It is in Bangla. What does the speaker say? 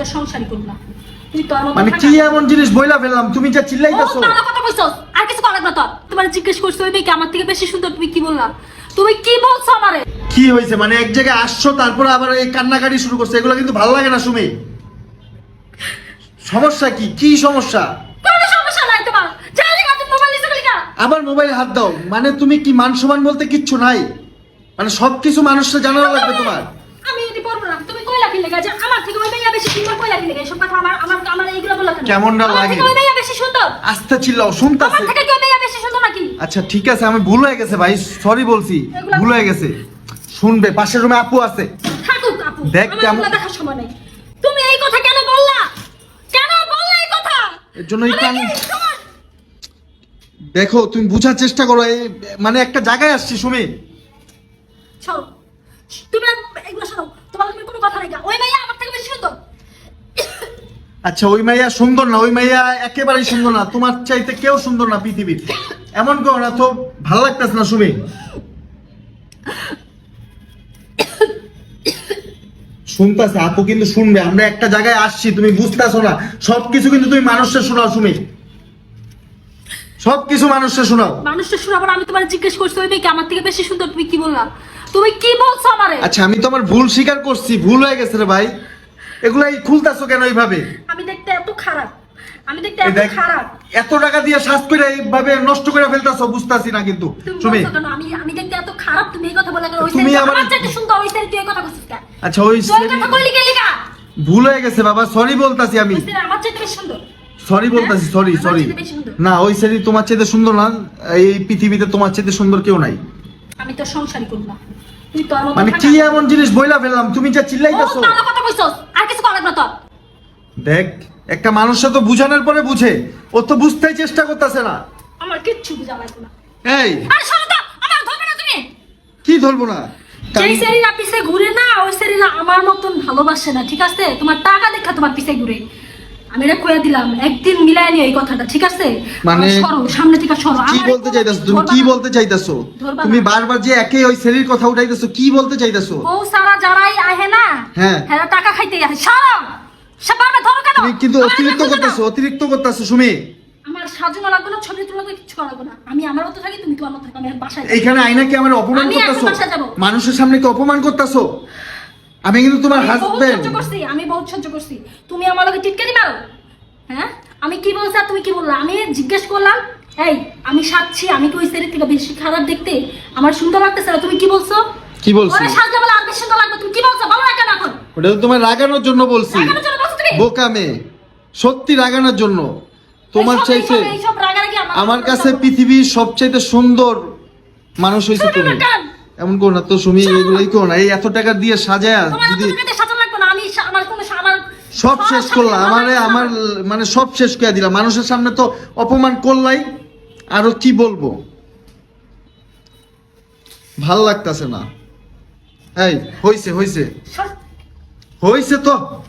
তো সংসারই করব না। তুই তো আমার মানে কি এমন জিনিস বইলা ফেললাম তুমি যা চিল্লাইতাছো? ও ভালো কথা কইছস, আর কিছু করা লাগবে না। তো তোমার জিজ্ঞেস করছ ওই মেয়ে কি আমার থেকে বেশি সুন্দর, তুমি কি বললা? তুমি কি বলছো আমারে? কি হয়েছে মানে এক জায়গায় আসছো তারপর আবার এই কান্নাকাটি শুরু করছে, এগুলো কিন্তু ভালো লাগে না সুমি। সমস্যা কি? কি সমস্যা? কোনো সমস্যা নাই তোমার। জানি না তুমি মোবাইল নিছো লিখা। আবার মোবাইলে হাত দাও মানে তুমি কি মান সম্মান বলতে কিচ্ছু নাই? মানে সবকিছু মানুষরা জানানো লাগবে তোমার? আমি এটি পড়বো না। তুমি কইলা কি লাগা যে আমার থেকে ওই মেয়ে বেশি সুন্দর, কইলা কি লাগা এসব কথা? আমার এইগুলো বলা কেন? কেমনটা আমার লাগে? থেকে ওই মেয়ে বেশি সুন্দর। আস্তে চিল্লাও, আমার শুনতাছে। থেকে কি ওই মেয়ে বেশি সুন্দর নাকি? আচ্ছা ঠিক আছে, আমি ভুল হয়ে গেছে ভাই, সরি বলছি, এগুলা- ভুল হয়ে গেছে। শুনবে, পাশের রুমে আপু আছে। থাকুক আপু, দেখ আমার কেমন- এগুলো দেখার সময় নেই। তুমি এই কথা কেন বললা? কেন বললা এই কথা? এর জন্য এই আমি কান- কি তোমার- দেখো তুমি বুঝার চেষ্টা করো, এই মানে একটা জায়গায় আসছি সুমি। শোনো, তুমি এগুলো শোনো, তোমার তুমি কোনো কথা নাই। ওই মেয়ে আমার থেকে বেশি সুন্দর। আচ্ছা ওই মাইয়া সুন্দর না, ওই মাইয়া একেবারেই সুন্দর না, তোমার চাইতে কেউ সুন্দর না পৃথিবীর। এমন কেউ না তো, ভালো লাগতেছে না সুমি। শুনতেছে আপু কিন্তু শুনবে, আমরা একটা জায়গায় আসছি, তুমি বুঝতেছো না। সবকিছু কিন্তু তুমি মানুষকে শোনাও সুমি, সবকিছু মানুষকে শোনাও। মানুষটা শোনাবার আমি তোমার জিজ্ঞেস করছি ওই মেয়ে কি আমার থেকে বেশি সুন্দর, তুমি কি বললা? তুমি কি বলছো আমারে? আচ্ছা আমি তো আমার ভুল স্বীকার করছি, ভুল হয়ে গেছে রে ভাই। এগুলাই খুলতাছো কেন এইভাবে? আমি দেখতে এত খারাপ, আমি দেখতে এই এত দেখ, খারাপ। এত টাকা দিয়ে শ্বাস করে এইভাবে নষ্ট করে ফেলতাছো, বুঝতাছি না কিন্তু তুমি সুমি। বলছো কেন আমি দেখতে এত খারাপ? তুমি এই কথা বলা কেন? ওই তুমি ছেলেটা আমার- আমার চাইতে সুন্দর, ওই ছেলে তুই এই কথা বলছিস কেন? আচ্ছা ওই তুই এই কথা কইলি কে লিগা? ভুল হয়ে গেছে বাবা, সরি বলতাছি আমি, ওই ছেলে আমার চাইতে বেশি সুন্দর। সরি বলতাছি, হ্যাঁ? সরি আমার সরি। চাইতে বেশি সুন্দর। না ওই সেরি তোমার চাইতে সুন্দর না, এই পৃথিবীতে তোমার চাইতে সুন্দর কেউ নাই। আমি তো সংসারই করব না। তুই তো আমার মানে কি এমন জিনিস বইলা ফেললাম তুমি যা চিল্লাইতাছো? ভালো কথা কইছস, আর কিছু করা লাগবে না। তো দেখ একটা মানুষকে তো বুঝানোর পরে বুঝে, ও তো বুঝতেই চেষ্টা করতেছে না। আমার কিচ্ছু বুঝা লাগবে না। এই আরে শোনো তো, আমার ধরবে না তুমি। কি ধরবো না? যেই সেরিরা পিছে ঘুরে না, ওই সেরিরা আমার মতন ভালোবাসে না, ঠিক আছে? তোমার টাকা দেখা তোমার পিছে ঘুরে। আমি এটা কইয়া দিলাম, একদিন মিলাই নিও এই কথাটা, ঠিক আছে? মানে সরো, সামনে থেকে সরো। কি আমার বলতে চাইতাছো তুমি? ধরবা কি না। বলতে চাইতাছো ধরবা তুমি? না। বারবার যে একে ওই সেরির কথা উঠাইতেছো, কি বলতে চাইতাছো? ও সারা যারাই আহে না, হ্যাঁ। হ্যাঁ টাকা খাইতে আহে। সরো, সে পারবে, ধরো কেন? তুমি কিন্তু আমার অতিরিক্ত সাজুনো করতেছো, দাও। অতিরিক্ত করতেছো সুমি। আমার সাজানো লাগবে না, ছবি তোলা লাগবে, কিছু করা লাগবে না। আমি আমার মতো থাকি, তুমি তোমার মতো থাকো। আমি এখন বাসায় যাবো। এইখানে আইনা কি আমার অপমান আমি এখন করতেছো? বাসায় যাবো। মানুষের সামনে কি অপমান করতেছো? আমি কিন্তু তোমার আমি বহুত হাজবেন্ড। সহ্য করছি, আমি বহুত সহ্য করছি। তুমি আমার লগে টিটকারি মারো, হ্যাঁ? আমি কি বলছি আর তুমি কি বললা? আমি জিজ্ঞেস করলাম, এই আমি সাজছি, আমি কি ওই সেরি থেকে বেশি খারাপ দেখতে? আমার সুন্দর লাগতেছে না, তুমি কি বলছো? কি বলছি? ওরে সাজলে বলে আর বেশি সুন্দর লাগবে, তুমি কি বলছো? বলো না কেন এখন? ওটা তো তোমার রাগানোর জন্য বলছি। রাগানোর জন্য বলছো তুমি? বোকা মেয়ে, সত্যি রাগানোর জন্য। তোমার চাইতে এইসব রাগারাগি আমার কাছে পৃথিবীর সবচাইতে সুন্দর মানুষ হয়েছে শুনো তুমি। না কেন? এমন করো না তো সুমি, এগুলোই করো না। এই এত টাকা দিয়ে সাজায় তোমার যদি এত টাকাতে সাজানো লাগবে না। আমি আমার কোনো আমার সব শেষ করলাম, আমারে আমার আমার মানে সব শেষ করে দিলাম। মানুষের সামনে তো অপমান করলাই, আরো কি বলবো? ভাল লাগতাছে না। এই হইছে হইছে সব- হইছে তো।